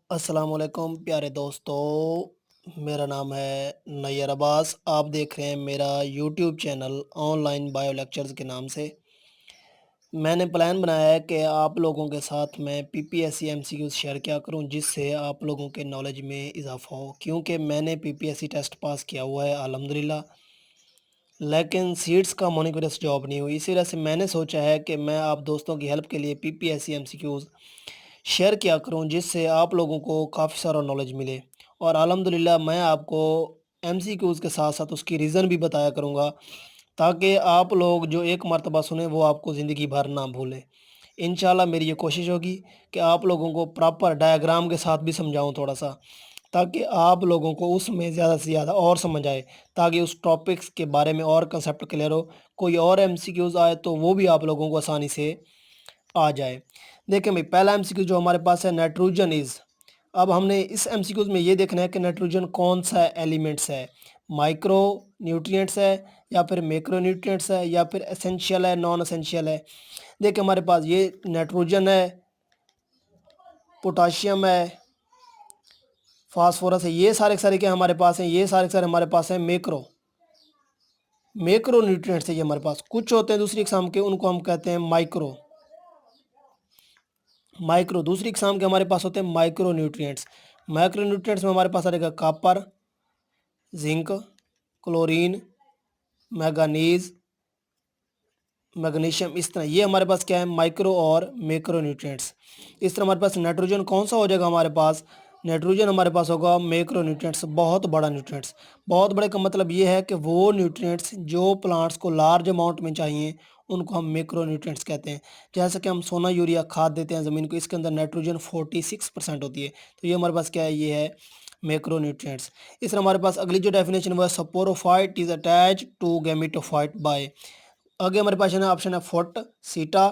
अस्सलाम वालेकुम प्यारे दोस्तों, मेरा नाम है नैयर अब्बास। आप देख रहे हैं मेरा YouTube channel online bio lectures के नाम से। मैंने प्लान बनाया है कि आप लोगों के साथ मैं पीपीएससी एमसीक्यूज़ शेयर किया करूं, जिससे आप लोगों के नॉलेज में इजाफ़ा हो। क्योंकि मैंने पीपीएससी टेस्ट पास किया हुआ है अल्हम्दुलिल्लाह, लेकिन सीट्स कम होने की वजह से जॉब नहीं हुई। इसी वजह से मैंने सोचा है कि मैं आप दोस्तों की हेल्प के लिए पीपीएससी एमसीक्यूज़ शेयर किया करूँ, जिससे आप लोगों को काफ़ी सारा नॉलेज मिले। और अल्हम्दुलिल्लाह मैं आपको एमसीक्यूज़ के साथ-साथ उसकी रीज़न भी बताया करूँगा, ताकि आप लोग जो एक मर्तबा सुने वो आपको ज़िंदगी भर ना भूलें। इंशाल्लाह मेरी ये कोशिश होगी कि आप लोगों को प्रॉपर डायग्राम के साथ भी समझाऊँ थोड़ा-सा, ताकि आप लोगों को उसमें ज़्यादा से ज़्यादा और समझ आए, ताकि उस टॉपिक्स के बारे में और कांसेप्ट क्लियर हो। कोई और एमसीक्यूज़ आए तो वो भी आप लोगों को आसानी से आ जाए। देखें भाई, पहला एमसीक्यू जो हमारे पास है, नाइट्रोजन इज़। अब हमने इस एमसीक्यूज़ में ये देखना है कि नाइट्रोजन कौन-सा एलिमेंट्स है, माइक्रो न्यूट्रिएंट्स है या फिर मैक्रो न्यूट्रिएंट्स है या फिर एसेंशियल है, नॉन एसेंशियल है। देखिए हमारे पास ये नाइट्रोजन है, पोटाशियम है, फास्फोरस है, ये सारे के सारे क्या हमारे पास हैं, ये सारे के सारे हमारे पास हैं मैक्रो मैक्रो न्यूट्रिएंट्स है ये हमारे पास। कुछ होते हैं दूसरी किस्म के, उनको हम कहते हैं माइक्रो माइक्रो दूसरी किस्म के हमारे पास होते हैं माइक्रो न्यूट्रिएंट्स। माइक्रो न्यूट्रिएंट्स में हमारे पास आ जाएगा copper, zinc, chlorine, manganese, magnesium. इस तरह ये हमारे पास क्या है, माइक्रो और मैक्रो न्यूट्रिएंट्स। इस तरह हमारे पास नाइट्रोजन कौन सा हो जाएगा हमारे पास, नाइट्रोजन हमारे पास होगा मैक्रो न्यूट्रिएंट्स, बहुत बड़ा न्यूट्रिएंट्स। बहुत बड़े का मतलब ये है कि वो न्यूट्रिएंट्स जो प्लांट्स को लार्ज अमाउंट में चाहिए, उनको हम मैक्रो न्यूट्रिएंट्स कहते हैं। जैसे कि हम सोना यूरिया खाद देते हैं ज़मीन को, इसके अंदर नाइट्रोजन 46% होती है, तो ये हमारे पास क्या है, ये है मैक्रो न्यूट्रिएंट्स। इस तरह हमारे पास अगली जो डेफिनेशन वो है, sporophyte is attach to gametophyte by. आगे हमारे पास है ना ऑप्शन है फुट, सीटा,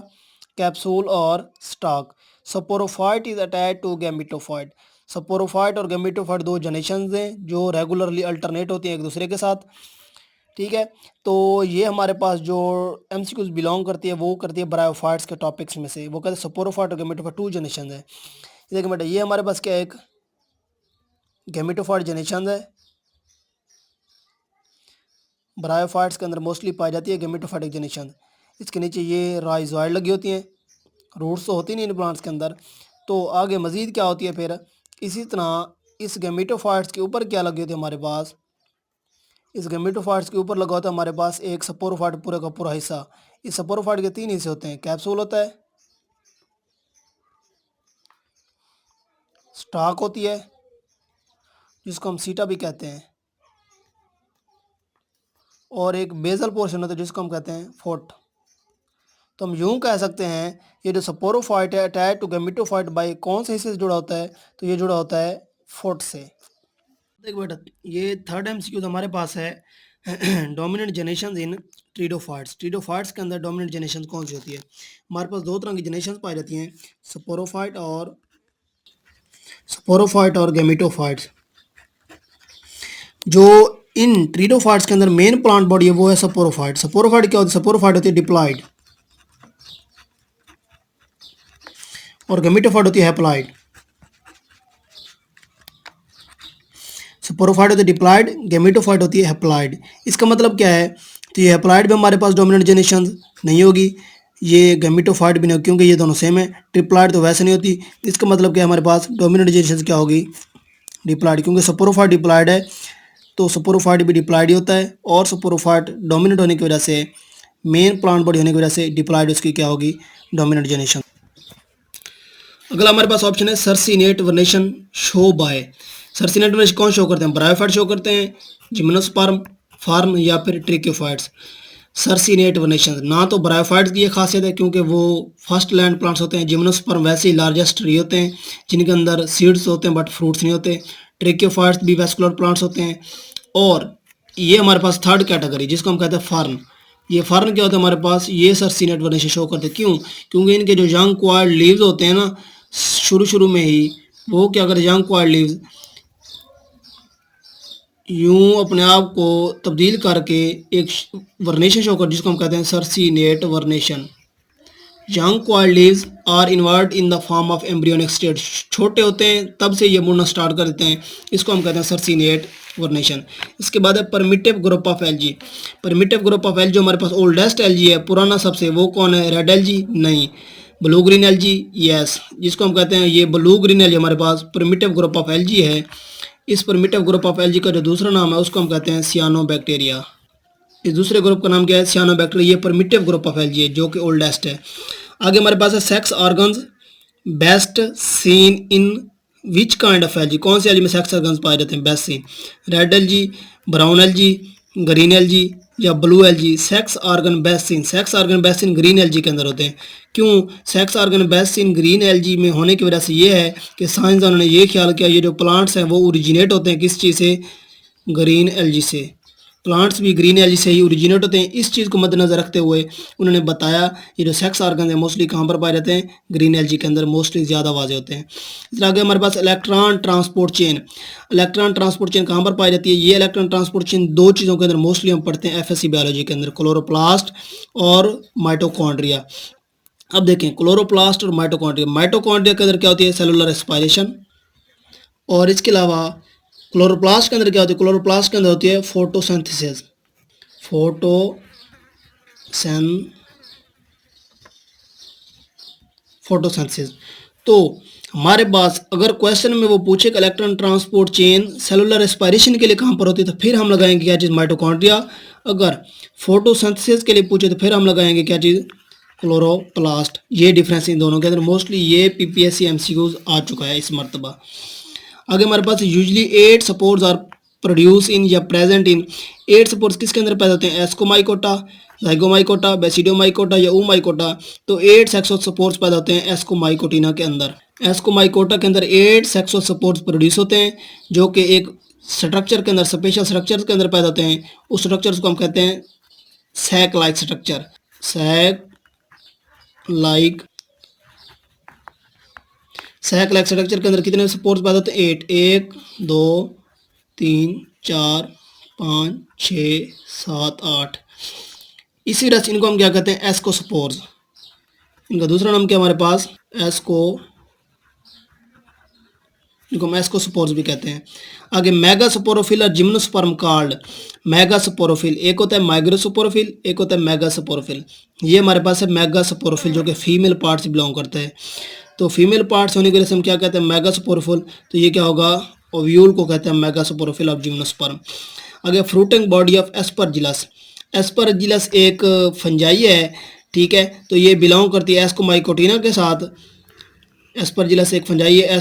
कैप्सूल और stalk. Sporophyte is attach to gametophyte. Sporophyte और गैमेटोफाइट दो जनरेशंस हैं जो रेगुलरली अल्टरनेट होती हैं एक दूसरे के साथ। ठीक है, तो ये हमारे पास जो एमसीक्यूज बिलोंग करती है वो करती है ब्रायोफाइट्स के टॉपिक्स में से। वो कहते हैं स्पोरोफाइट और गैमेटोफाइट टू जनरेशन है। देखिए बेटा, ये हमारे पास क्या है, एक गैमेटोफाइट जनरेशन है। ब्रायोफाइट्स के अंदर मोस्टली पाई जाती है गैमेटोफाइटिक जनरेशन। इसके नीचे ये राइजोइड लगी होती हैं, रूट्स तो होती नहीं इन प्लांट्स के अंदर। तो आगे मज़ीद क्या होती है फिर, इसी तरह इस गैमेटोफाइट्स के ऊपर क्या लगी होती है हमारे पास, इस गैमेटोफाइट्स के ऊपर लगा होता है हमारे पास एक स्पोरोफाइट पूरा का पूरा हिस्सा। इस स्पोरोफाइट के तीन हिस्से होते हैं, कैप्सूल होता है, स्टॉक होती है जिसको हम सीटा भी कहते हैं, और एक बेसल पोर्शन होता है जिसको हम कहते हैं फोट। तो हम यूं कह सकते हैं, ये जो स्पोरोफाइट है अटैच टू गैमेटोफाइट बाय कौन से हिस्से से जुड़ा होता है, तो ये जुड़ा होता है फोट से। देखो बेटा, ये थर्ड एमसीक्यू हमारे पास है, डोमिनेंट जनरेशन इन ट्रीडोफाइट्स। ट्रीडोफाइट्स के अंदर डोमिनेंट जनरेशन कौन सी होती है, हमारे पास दो तरह की जनरेशन पाई जाती हैं, स्पोरोफाइट और गैमेटोफाइट्स। जो इन ट्रीडोफाइट्स के अंदर मेन प्लांट बॉडी है वो है स्पोरोफाइट। स्पोरोफाइट क्या होती है, स्पोरोफाइट होती है डिप्लॉयड, और गैमेटोफाइट होती है हैप्लॉयड। स्पोरोफाइट होती है डिप्लॉयड, गैमेटोफाइट होती है हैप्लॉयड। इसका मतलब क्या है, तो ये हैप्लॉयड में हमारे पास डोमिनेंट जनरेशन नहीं होगी, ये गैमेटोफाइट भी नहीं होगी, क्योंकि ये दोनों सेम है। ट्रिप्लॉयड तो वैसे नहीं होती। इसका मतलब क्या है, हमारे पास डोमिनेंट जनरेशन क्या होगी, डिप्लॉयड, क्योंकि स्पोरोफाइट डिप्लॉयड है तो स्पोरोफाइट भी डिप्लॉयड ही होता है। और स्पोरोफाइट डोमिनेंट होने की वजह से, मेन प्लांट बॉडी होने की वजह से डिप्लॉयड उसकी क्या होगी, डोमिनेंट जनरेशन। अगला हमारे पास ऑप्शन है circinate vernation show by. Circinate vernation कौन शो करते हैं, ब्रायोफाइट शो करते हैं, जिम्नोस्पर्म, फार्म या फिर ट्रिक्योफाइट्स। सर्सिनेट वर्नेशन, ना तो ब्रायोफाइट्स की ये खासियत है क्योंकि वो फर्स्ट लैंड प्लांट्स होते हैं, जिम्नोस्पर्म वैसे ही लार्जेस्ट ट्री होते हैं जिनके अंदर सीड्स होते हैं बट फ्रूट्स नहीं होते, ट्रिक्योफाइट्स भी वेस्कुलर प्लांट्स होते हैं। और ये हमारे पास थर्ड कैटेगरी जिसको हम कहते हैं फर्न। ये फर्न क्या होता है हमारे पास, ये सर्सिनेट वर्नेशन शो करते हैं। क्यों, क्योंकि इनके जो यंग क्वाइल्ड लीव्स होते हैं ना, शुरू शुरू में ही वो क्या करते हैं, यंग क्वाइल्ड लीव्स यूं अपने आप को तब्दील करके एक वर्नेशन शो कर, जिसको हम कहते हैं circinate vernation. Young coil leaves are invert in the form of embryonic state. छोटे होते हैं तब से ये मुड़ना स्टार्ट कर देते हैं, इसको हम कहते हैं सर्सिनेट वर्नेशन। इसके बाद है primitive group of algae. Primitive group of algae जो हमारे पास ओल्डेस्ट एल्जी है, पुराना सबसे, वो कौन है? Red algae? नहीं। Blue green algae? यस। जिसको हम कहते हैं ये ब्लू ग्रीन एल्जी हमारे पास परमिटिव ग्रुप ऑफ एल्जी है। इस परमिटिव ग्रुप ऑफ एल्जी का जो दूसरा नाम है उसको हम कहते हैं सियानोबैक्टीरिया। इस दूसरे ग्रुप का नाम क्या है? सियानोबैक्टीरिया। ये परमिटिव ग्रुप ऑफ एल्गी है जो कि ओल्डेस्ट है। आगे हमारे पास है sex organs best seen in which kind of algae. कौन सी एल्गी में सेक्स ऑर्गन्स पाए जाते हैं best seen? Red algae, brown algae, green algae या blue algae. Sex organ best seen, sex organ best seen green algae के अंदर होते हैं। क्यों sex organ best seen green algae में होने की वजह से ये है कि साइंसदानों ने ये ख्याल किया ये जो प्लांट्स हैं वो ओरिजिनेट होते हैं किस चीज़ से? ग्रीन एल्गी से। प्लांट्स भी ग्रीन एल्गी से ही ओरिजिनेट होते हैं। इस चीज़ को मद्देनज़र रखते हुए उन्होंने बताया ये जो सेक्स ऑर्गन है मोस्टली कहाँ पर पाए जाते हैं? ग्रीन एल्गी के अंदर मोस्टली ज़्यादा वाजे होते हैं। इस तरह आगे हमारे पास electron transport chain. Electron transport chain कहाँ पर पाई जाती है? ये इलेक्ट्रॉन ट्रांसपोर्ट चेन दो चीज़ों के अंदर मोस्टली हम पढ़ते हैं एफएससी बायोलॉजी के अंदर, क्लोरोप्लास्ट और माइटोकॉन्ड्रिया। अब देखें क्लोरोप्लास्ट और माइटोकॉन्ड्रिया। माइटोकॉन्ड्रिया के अंदर क्या होती है? Cellular respiration. और इसके अलावा क्लोरोप्लास्ट के अंदर क्या होती है? क्लोरोप्लास्ट के अंदर होती है फोटोसिंथेसिस। फोटोसिंथेसिस। तो हमारे पास अगर क्वेश्चन में वो पूछे कि electron transport chain cellular respiration के लिए कहाँ पर होती है तो फिर हम लगाएंगे क्या चीज़? माइटोकॉन्ड्रिया। अगर फोटोसिंथेसिस के लिए पूछे तो फिर हम लगाएंगे क्या चीज़? क्लोरोप्लास्ट। ये डिफरेंस इन दोनों के अंदर मोस्टली ये पीपीएससी एमसीक्यूज आ चुका है इस मरतबा। आगे हमारे पास usually 8 spores are produce in या प्रेजेंट इन। 8 स्पोर्स किसके अंदर पैदा होते हैं? एस्कोमाइकोटा, जाइगोमाइकोटा, बेसिडोमाइकोटा या ऊमाइकोटा। तो 8 सेक्सुअल स्पोर्स पैदा होते हैं एस्कोमाइकोटिना के अंदर। एस्कोमाइकोटा के अंदर 8 सेक्सुअल स्पोर्स प्रोड्यूस होते हैं जो कि एक स्ट्रक्चर के अंदर, स्पेशल स्ट्रक्चर के अंदर पैदा होते हैं। उस स्ट्रक्चर को हम कहते हैं sac like structure. Sac like structure के अंदर कितने स्पोर्स पैदा होते हैं? 8। 1 2 3 4 5 6 7 8। इसी तरह से इनको हम क्या कहते हैं? एस्कोस्पोर्स। इनका दूसरा नाम क्या हमारे पास? इनको हम एस्कोस्पोर्स भी कहते हैं। आगे मेगास्पोरोफिल और जिम्नोस्पर्म कॉल्ड। मेगास्पोरोफिल एक होता है माइग्रोस्पोरोफिल, एक होता है मेगास्पोरोफिल। ये हमारे पास है मेगास्पोरोफिल जो कि फीमेल पार्ट से बिलोंग करता है। तो फीमेल पार्ट्स होने की वजह से हम क्या कहते हैं? मेगास्पोरोफिल। तो ये क्या होगा? ओव्यूल को कहते हैं मेगास्पोरोफिल ऑफ जिम्नोस्पर्म। आगे fruiting body of Aspergillus. Aspergillus एक फंजाई है, ठीक है। तो ये बिलोंग करती है एस्कोमाइकोटिना के साथ। एस्परजिलस एक फंजाई है,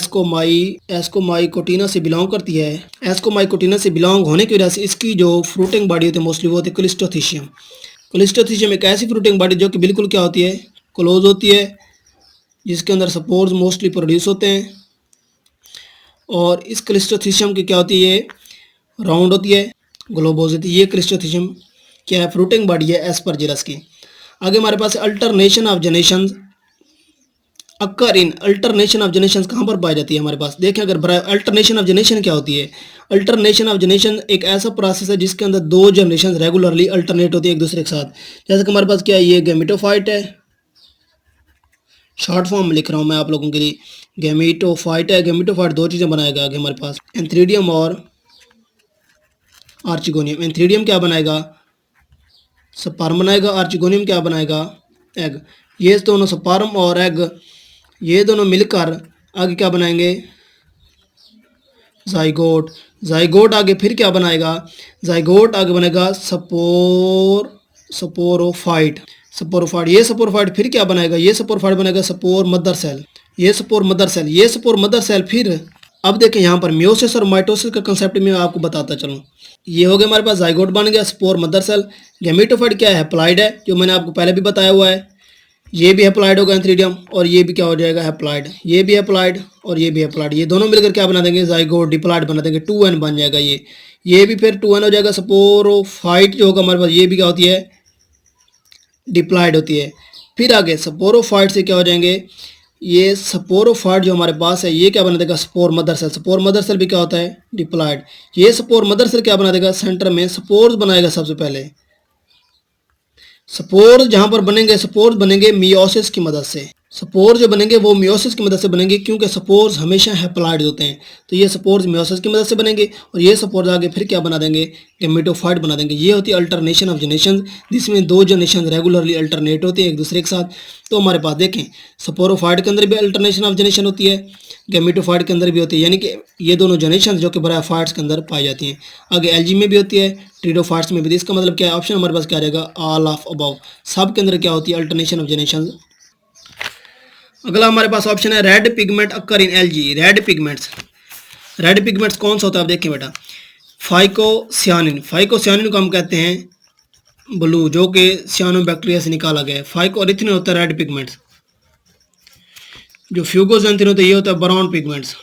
एस्कोमाइकोटिना से बिलोंग करती है। एस्कोमाइकोटिना से बिलोंग होने की वजह से इसकी जो फ्रूटिंग बॉडी होती है मोस्टली वो होती है क्लिस्टोथिशियम। क्लिस्टोथिशियम एक ऐसी फ्रूटिंग बॉडी जो कि बिल्कुल क्या होती है? क्लोज होती है, जिसके अंदर स्पोर्स मोस्टली प्रोड्यूस होते हैं। और इस क्लिस्टोथिशियम की क्या होती है? राउंड होती है, ग्लोबोज होती है। ये क्लिस्टोथिशियम क्या है? फ्रूटिंग बॉडी है एस्परजिलस की। आगे हमारे पास alternation of generation occur in. Alternation of generation कहाँ पर पाई जाती है हमारे पास? देखें अगर अल्टरनेशन ऑफ जनरेशन क्या होती है? अल्टरनेशन ऑफ जनरेशन एक ऐसा प्रोसेस है जिसके अंदर दो जनरेशन रेगुलरली अल्टरनेट होती है एक दूसरे के साथ। जैसे कि हमारे पास क्या है? ये गैमेटोफाइट है, शॉर्ट फॉर्म में लिख रहा हूँ मैं आप लोगों के लिए। गैमेटोफाइट है, गैमेटोफाइट दो चीज़ें बनाएगा आगे हमारे पास, एंथ्रीडियम और आर्चिगोनियम। एंथ्रीडियम क्या बनाएगा? स्पर्म बनाएगा। आर्चिगोनियम क्या बनाएगा? एग। ये दोनों स्पर्म और एग ये दोनों मिलकर आगे क्या बनाएंगे? जाइगोट। जाइगोट आगे फिर क्या बनाएगा? जाइगोट आगे बनेगा स्पोरोफाइट। स्पोरोफाइट। ये स्पोरोफाइट फिर क्या बनाएगा? ये स्पोरोफाइट बनेगा स्पोर मदर सेल। ये स्पोर मदर सेल, ये स्पोर मदर सेल फिर। अब देखें यहाँ पर मियोसिस और माइटोसिस का कंसेप्ट मैं आपको बताता चलूँ। ये हो गया हमारे पास जाइगोट बन गया, स्पोर मदर सेल। गैमेटोफाइट क्या है? हैप्लॉइड है, जो मैंने आपको पहले भी बताया हुआ है। ये भी हैप्लॉइड होगा एंथ्रीडियम, और ये भी क्या हो जाएगा? हैप्लॉइड। ये भी हैप्लॉइड और ये भी हैप्लॉइड। ये दोनों मिलकर क्या बना देंगे? जाइगोट डिप्लॉइड बना देंगे, 2n बन जाएगा ये भी फिर 2n हो जाएगा। स्पोरोफाइट जो होगा हमारे पास ये भी क्या होती है? डिप्लॉइड होती है। फिर आगे स्पोरोफाइट से क्या हो जाएंगे? ये स्पोरोफाइट जो हमारे पास है ये क्या बना देगा? Spore mother cell. Spore mother cell भी क्या होता है? डिप्लॉइड। ये स्पोर मदर सेल क्या बना देगा? सेंटर में स्पोर्स बनाएगा सबसे पहले। स्पोर जहाँ पर बनेंगे, स्पोर्स बनेंगे मियोसिस की मदद से। स्पोर जो बनेंगे वो मियोसिस की मदद से बनेंगे, क्योंकि स्पोर्स हमेशा हैप्लॉइड होते हैं। तो ये स्पोर्स मियोसिस की मदद से बनेंगे और ये स्पोर्स आगे फिर क्या बना देंगे, गैमेटोफाइट बना देंगे। ये होती है अल्टरनेशन ऑफ जनरेशन, जिसमें दो जनरेशन रेगुलरली अल्टरनेट होते हैं एक दूसरे के साथ। तो हमारे पास देखें, स्पोरोफाइट के अंदर भी अल्टरनेशन ऑफ जनरेशन होती है, गैमेटोफाइट के अंदर भी होती है, यानी कि ये दोनों जनरेशन जो कि ब्रायोफाइट्स के अंदर पाई जाती हैं। आगे एलजी में भी होती है, ट्रिडोफाइट्स में भी। इसका मतलब क्या है, ऑप्शन हमारे पास क्या रहेगा, ऑल ऑफ अबव। सब के अंदर क्या होती है, अल्टरनेशन ऑफ जनरेशन। अगला हमारे पास ऑप्शन है red pigment occur in algae. Red pigments, red pigments कौन सा होता है आप देखिए बेटा, फाइकोसियानिन। फाइकोसियानिन को हम कहते हैं ब्लू, जो कि सियानो बैक्टीरिया से निकाला गया है। फाइकोरिथिन होता है रेड पिगमेंट्स। जो फ्यूगोजेंथिन होता है ये होता है ब्राउन पिगमेंट्स।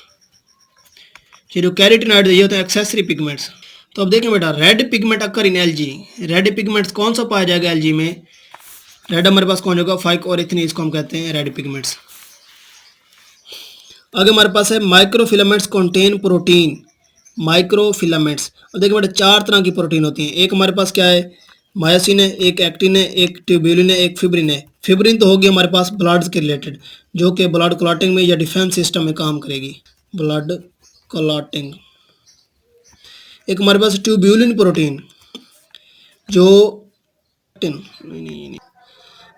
जो कैरोटिनॉइड ये होता है एक्सेसरी पिगमेंट्स। तो अब देखें बेटा, red pigment occur in algae. Red pigments कौन सा पाया जाएगा एलजी में, रेड हमारे पास कौन होगा, फाइकोरिथिन, इसको हम कहते हैं रेड पिगमेंट्स। आगे हमारे पास है माइक्रोफिलामेंट्स कंटेन प्रोटीन। माइक्रोफिलामेंट्स, अब देखिए बेटा चार तरह की प्रोटीन होती हैं। एक हमारे पास क्या है, मायोसिन है, एक एक्टिन है, एक ट्यूब्यूलिन है, एक फिब्रिन है। फिब्रिन तो होगी हमारे पास ब्लड के रिलेटेड, जो कि ब्लड क्लॉटिंग में या डिफेंस सिस्टम में काम करेगी, ब्लड क्लॉटिंग। एक हमारे पास ट्यूब्यूलिन प्रोटीन, जो नहीं।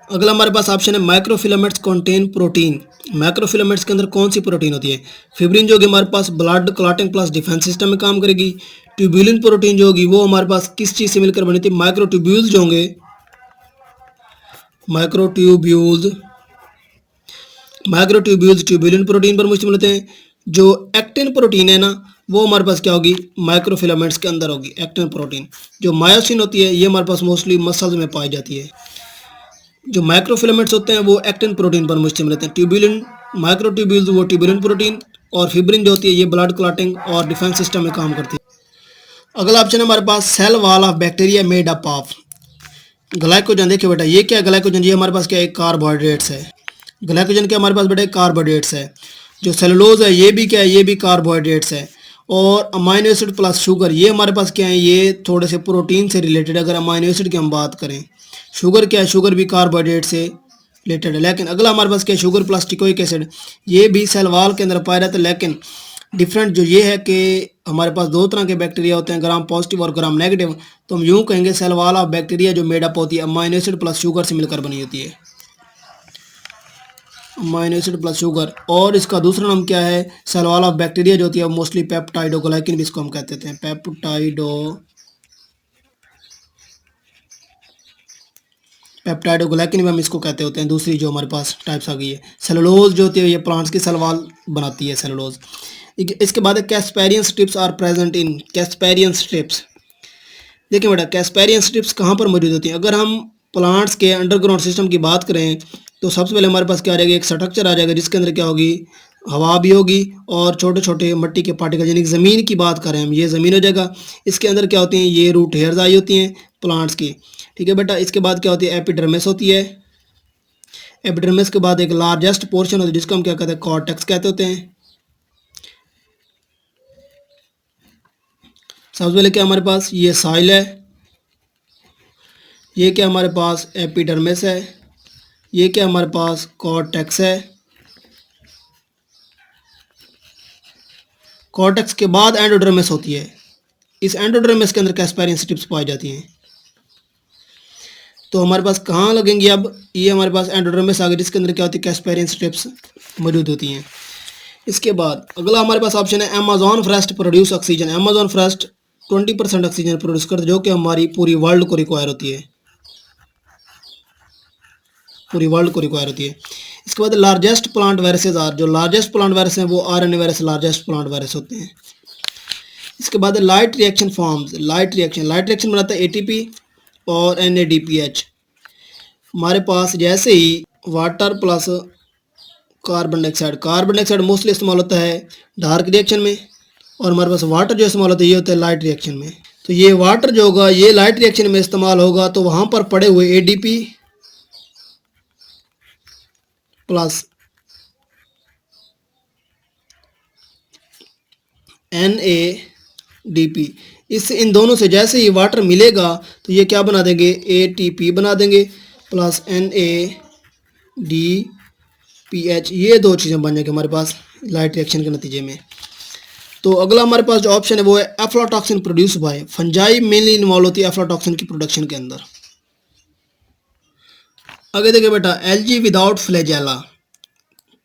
अगला हमारे पास ऑप्शन है माइक्रोफिलामेंट्स कंटेन प्रोटीन। माइक्रोफिलामेंट्स के अंदर कौन सी प्रोटीन होती है, फिब्रिन जो होगी हमारे पास blood clotting plus defence system में काम करेगी। ट्यूब्यूलिन प्रोटीन जो होगी वो हमारे पास किस चीज़ से मिलकर बनी थी, माइक्रोट्यूब्यूल्स जो होंगे, माइक्रोट्यूब्यूल्स, माइक्रोट्यूब्यूल्स ट्यूब्यूलिन प्रोटीन पर मुश्तमिल होते हैं। जो एक्टिन प्रोटीन है ना, वो हमारे पास क्या होगी, माइक्रोफिलामेंट्स के अंदर होगी एक्टिन प्रोटीन। जो मायोसिन होती है ये हमारे पास मोस्टली मसल्स में पाई जाती है। जो माइक्रोफिलामेंट्स होते हैं वो एक्टिन प्रोटीन पर मुश्तमिल रहते हैं। ट्यूब्यूलिन, माइक्रोट्यूब्यूल्स वो ट्यूब्यूलिन प्रोटीन, और फिब्रिन जो होती है ये ब्लड क्लॉटिंग और डिफेंस सिस्टम में काम करती है। अगला ऑप्शन है हमारे पास cell wall of bacteria made up of glycogen. देखिए बेटा ये क्या है, ग्लाइकोजन ये हमारे पास क्या है, कार्बोहाइड्रेट्स है। ग्लाइकोजन क्या हमारे पास बेटा, कार्बोहाइड्रेट्स है। जो सेलुलोज है ये भी क्या है, ये भी कार्बोहाइड्रेट्स है। और अमाइनो एसिड प्लस शुगर ये हमारे पास क्या है, ये थोड़े से प्रोटीन से रिलेटेड। अगर अमाइनो एसिड की हम बात करें, शुगर क्या है, शुगर भी कार्बोहाइड्रेट से रिलेटेड है। लेकिन अगला हमारे पास क्या है, शुगर प्लस टिकोइक एसिड, ये भी सेल वॉल के अंदर पाया जाता है। लेकिन डिफरेंट जो ये है कि हमारे पास दो तरह के बैक्टीरिया होते हैं, ग्राम पॉजिटिव और ग्राम नेगेटिव। तो हम यूँ कहेंगे सेल वॉल ऑफ बैक्टीरिया जो मेडअप होती है अमाइनो एसिड प्लस शुगर से मिलकर बनी होती है, अमाइनो एसिड प्लस शुगर। और इसका दूसरा नाम क्या है, सेल वॉल ऑफ बैक्टीरिया जो होती है मोस्टली पेप्टाइडोग्लाइकिन भी इसको हम कहते हैं, पेप्टाइडोग्लाइकिन भी हम इसको कहते होते हैं। दूसरी जो हमारे पास टाइप्स आ गई है, सेलुलोज जो होती है ये प्लांट्स की सेल वॉल बनाती है, सेलुलोज। इसके बाद Casparian strips are present in, Casparian strips. देखिए बेटा कैस्पेरियन स्ट्रिप्स कहाँ पर मौजूद होती हैं, अगर हम प्लांट्स के अंडरग्राउंड सिस्टम की बात करें तो सबसे पहले हमारे पास क्या आ जाएगा, एक स्ट्रक्चर आ जाएगा जिसके अंदर क्या होगी, हवा भी होगी और छोटे छोटे मिट्टी के पार्टिकल, यानी कि ज़मीन की बात करें हम, ये ज़मीन हो जाएगा। इसके अंदर क्या होती हैं, ये रूट हेयर्स आई होती हैं प्लांट्स की, ठीक है बेटा। इसके बाद क्या होती है, एपिडर्मिस होती है। एपिडर्मिस के बाद एक लार्जेस्ट पोर्शन होती है जिसको हम क्या कहते हैं, कॉर्टेक्स कहते होते हैं। सबसे पहले क्या हमारे पास, ये साइल है, ये क्या हमारे पास एपिडर्मिस है, ये क्या हमारे पास कॉर्टेक्स है। कॉर्टेक्स के बाद एंडोडर्मिस होती है। इस एंडोडर्मिस के अंदर कैस्पेरियन स्ट्रिप्स पाई जाती हैं। तो हमारे पास कहाँ लगेंगी, अब ये हमारे पास एंडोडर्मिस आ गई जिसके अंदर क्या होती है, कैस्पेरियन स्ट्रिप्स मौजूद होती हैं। इसके बाद अगला हमारे पास ऑप्शन है Amazon forest produce oxygen. Amazon forest 20% oxygen produce करते जो कि हमारी पूरी वर्ल्ड को रिक्वायर होती है, पूरी वर्ल्ड को रिक्वायर होती है। इसके बाद लार्जेस्ट प्लांट वायरसेज आर, जो लार्जेस्ट प्लांट वायरस हैं वो RNA virus largest plant virus होते हैं। इसके बाद light reaction forms, light reaction बनाता है एटीपी और एनएडीपीएच। हमारे पास जैसे ही water plus carbon dioxide mostly इस्तेमाल होता है डार्क रिएक्शन में, और हमारे पास वाटर जो इस्तेमाल होता है ये होता है लाइट रिएक्शन में। तो ये वाटर जो होगा ये लाइट रिएक्शन में इस्तेमाल होगा, तो वहाँ पर पड़े हुए ADP plus N A D P, इस इन दोनों से जैसे ही वाटर मिलेगा तो ये क्या बना देंगे, ATP बना देंगे प्लस NADPH, ये दो चीज़ें बन जाएंगी हमारे पास लाइट रिएक्शन के नतीजे में। तो अगला हमारे पास जो ऑप्शन है वो है aflatoxin produce by fungi, mainly involve होती है एफ्लाटॉक्सिन की प्रोडक्शन के अंदर। आगे देखिए बेटा, एलजी विदाउट फ्लैजेला,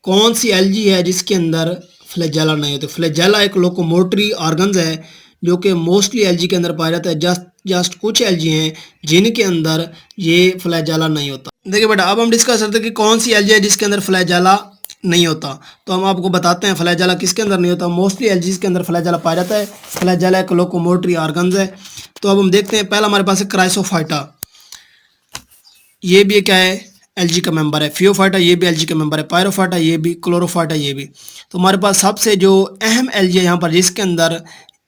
कौन सी एलजी है जिसके अंदर फ्लैजेला नहीं होते। फ्लैजेला एक लोकोमोटरी ऑर्गन्स है जो कि मोस्टली एलजी के अंदर पाया जाता है। जस्ट कुछ एलजी हैं जिनके अंदर ये फ्लैजेला नहीं होता। देखिए बेटा, अब हम डिस्कस करते हैं कि कौन सी एलजी है जिसके अंदर फ्लैजेला नहीं होता। तो हम आपको बताते हैं फ्लैजेला किसके अंदर नहीं होता। मोस्टली एलजीज के अंदर फ्लैजेला पाया जाता है। फ्लैजेला एक लोकोमोटरी ऑर्गन्स है। तो अब हम देखते हैं, पहला हमारे पास है क्राइसोफाइटा, ये भी क्या है, एलजी का मेंबर है। फियोफाइटा ये भी एलजी का मेंबर है। पायरोफाइटा ये भी, क्लोरोफाइटा ये भी। तो हमारे पास सबसे जो अहम एलजी है यहाँ पर जिसके अंदर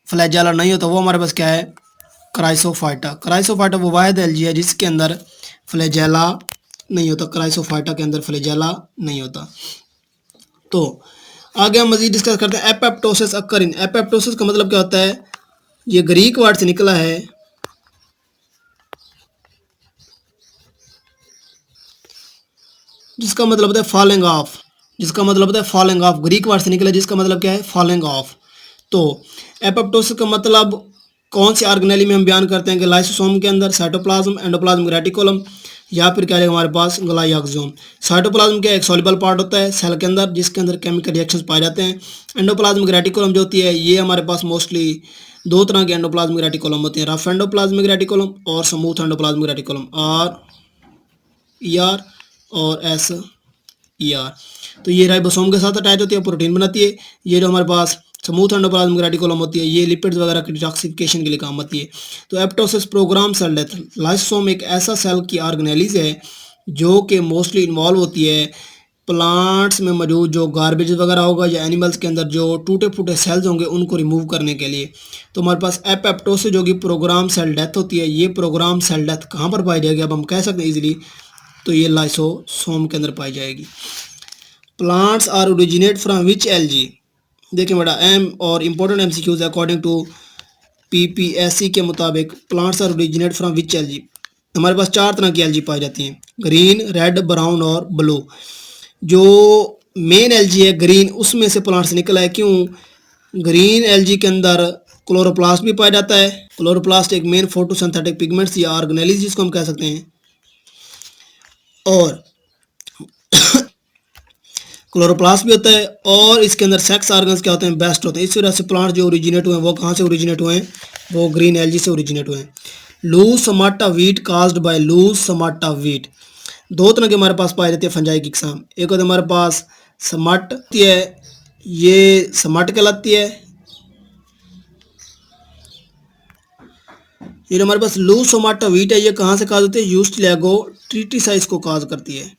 फ्लैजेला नहीं होता वो हमारे पास क्या है, क्राइसोफाइटा। क्राइसोफाइटा वो वाहिद एलजी है जिसके अंदर फ्लैजेला नहीं होता। क्राइसोफाइटा के अंदर फ्लैजेला नहीं होता। तो आगे हम मजीद डिस्कस करते हैं एपेप्टोसिस अकर इन। एपेप्टोसिस का मतलब क्या होता है, ये ग्रीक वर्ड से निकला है, जिसका मतलब होता है फॉलिंग ऑफ। जिसका मतलब होता है फॉलिंग ऑफ, ग्रीक वर्ड से निकला जिसका मतलब क्या है, फॉलिंग ऑफ। तो एपोप्टोसिस का मतलब कौन सी ऑर्गेनेली में हम बयान करते हैं कि लाइसोसोम के अंदर, साइटोप्लाज्म, एंडोप्लाज्म, रेटिकुलम, या फिर क्या है हमारे पास ग्लाइकोसोम। साइटोप्लाज्म क्या एक सॉल्युबल पार्ट होता है सेल के अंदर जिसके अंदर केमिकल रिएक्शंस पाए जाते हैं। एंडोप्लाज्मिक रेटिकुलम जो होती है ये हमारे पास मोस्टली दो तरह के एंडोप्लाज्मिक रेटिकुलम होते हैं, रफ एंडोप्लाज्मिक रेटिकुलम और स्मूथ एंडोप्लाज्मिक रेटिकुलम, RER और SER। तो ये राइबोसोम के साथ अटैच होती है, प्रोटीन बनाती है। ये जो हमारे पास स्मूथ एंडोप्लाज्मिक रेटिकुलम होती है ये लिपिड्स वगैरह की डिटॉक्सिफिकेशन के लिए काम आती है। तो एप्टोसिस प्रोग्राम सेल डेथ। लाइसोसोम एक ऐसा सेल की ऑर्गेनेलिज है जो कि मोस्टली इन्वॉल्व होती है प्लांट्स में मौजूद जो गार्बेज वगैरह होगा या एनिमल्स के अंदर जो टूटे फूटे सेल्स होंगे उनको रिमूव करने के लिए। तो हमारे पास एपेप्टोसिस जो कि प्रोग्राम सेल डेथ होती है, ये प्रोग्राम सेल डेथ कहाँ पर पाई जाएगी, अब हम कह सकते हैं इजीली, तो ये लाइसोसोम के अंदर पाई जाएगी। Plants are originate from which algae. देखिए बेटा, एम और important MCQs according to PPSC के मुताबिक plants are originate from which algae. हमारे पास चार तरह की एलजी पाई जाती हैं, ग्रीन, रेड, ब्राउन और ब्लू। जो मेन एलजी है ग्रीन, उसमें से प्लांट्स निकला है। क्यों, ग्रीन एलजी के अंदर क्लोरोप्लास्ट भी पाया जाता है। क्लोरोप्लास्ट एक मेन फोटोसिंथेटिक पिगमेंट्स या ऑर्गेनेलिज जिसको हम कह सकते हैं, और क्लोरोप्लास्ट भी होता है, और इसके अंदर सेक्स ऑर्गन्स क्या होते हैं, बेस्ट होते हैं। इस वजह से प्लांट जो ओरिजिनेट हुए हैं वो कहाँ से ओरिजिनेट हुए हैं, वो ग्रीन एलजी से ओरिजिनेट हुए हैं। Loose smut wheat caused by loose smut wheat. दो तरह के हमारे पास पाई जाती है फंजाई की किस्म। एक होता है हमारे पास समट है, ये समट कहलाती है। ये जो हमारे पास लूज सोमाटा वीट है ये कहाँ से काज होती है, यूस्टिलैगो ट्रिटिसाइस को काज करती है।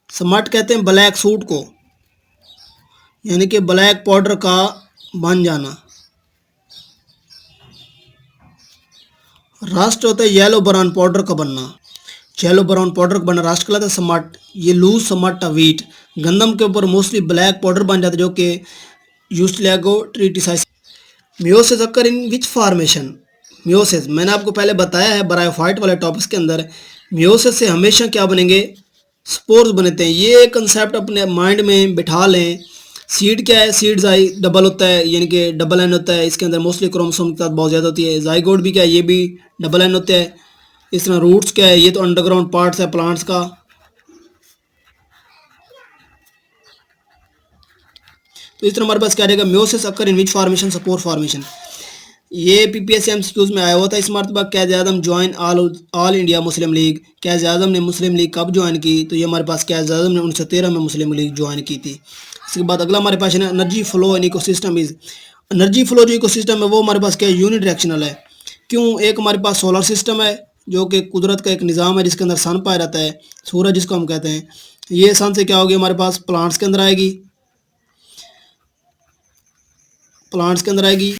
स्मट कहते हैं ब्लैक सूट को, यानी कि ब्लैक पाउडर का बन जाना। रस्ट होता है येलो ब्राउन पाउडर का बनना। येलो ब्राउन पाउडर का बनना रस्ट कहलाता है स्मट। ये लूज स्मट वीट, गंदम के ऊपर मोस्टली ब्लैक पाउडर बन जाता है जो कि यूस्टिलैगो ट्रिटिसाइस। मियोसिस अकर इन विच फॉर्मेशन। मियोसिस मैंने आपको पहले बताया है ब्रायोफाइट वाले टॉपिक्स के अंदर, मियोसिस से हमेशा क्या बनेंगे, स्पोर्स बनते हैं। ये कंसेप्ट अपने माइंड में बिठा लें। सीड क्या है, सीड्स आई डबल होता है, यानी कि डबल एन होता है। इसके अंदर मोस्टली क्रोमोसोम की तादाद बहुत ज़्यादा होती है। जाइगोट भी क्या है, ये भी डबल एन होता है। इस तरह रूट्स क्या है, ये तो अंडरग्राउंड पार्ट्स है प्लांट्स का। तो इस तरह हमारे पास क्या रहेगा, मियोसिस अकर इन विच फॉर्मेशन, स्पोर फॉर्मेशन। ये PPSC MCQs में आया हुआ था इस मरतबा। Quaid Azam join All India Muslim League. Quaid Azam ने मुस्लिम लीग कब ज्वाइन की, तो ये हमारे पास कैद आज़म ने 1913 में मुस्लिम लीग ज्वाइन की थी। इसके बाद अगला हमारे पास है ना, energy flow in ecosystem is. Energy flow जो इकोसिस्टम है वो हमारे पास क्या है, यूनिडायरेक्शनल है। क्यों, एक हमारे पास सोलर सिस्टम है जो कि कुदरत का एक निज़ाम है जिसके अंदर सन पाया जाता है, सूरज जिसको हम कहते हैं। ये सन से क्या होगी, हमारे पास प्लांट्स के अंदर आएगी, प्लांट्स के अंदर आएगी।